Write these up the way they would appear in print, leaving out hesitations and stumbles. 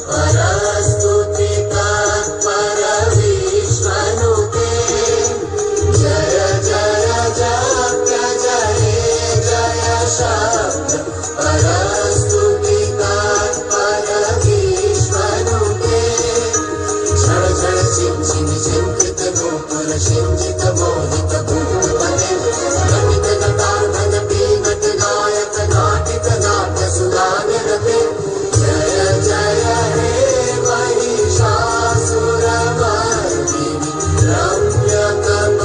परस्तुतिका परविश्वनुते जय जय जप्य जय जय शब्द परस्तुतिका परविश्वनुते झड़ झड़ चिं चिं चिंतित नूपुर शिंजित मोहित भूपते घटित नटार्धन पीनट नायक नाटित नाट्य सुगानिरते जय जय हे महिषासुरमर्दिनि रम्यकपर्दिनि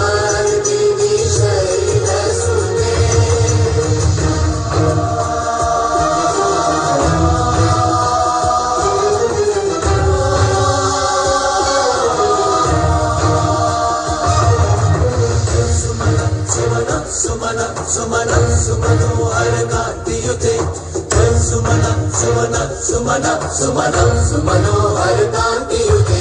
शैलसुते सुमन सुमन सुमनोहर कांतियुते सुमन सुमन सुमन सुमन सुमनोहर कांतियुते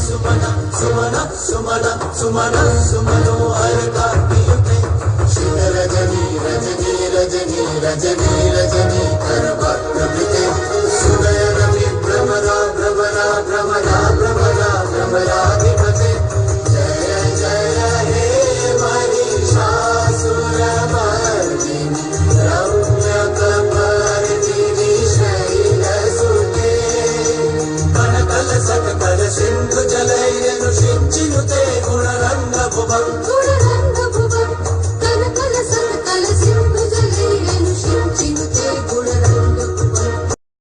सुमन सुमन सुमन सुमन सुमनोहर कांतियुते शीत रजनी रजनी रजनी रजनी रजनी करवा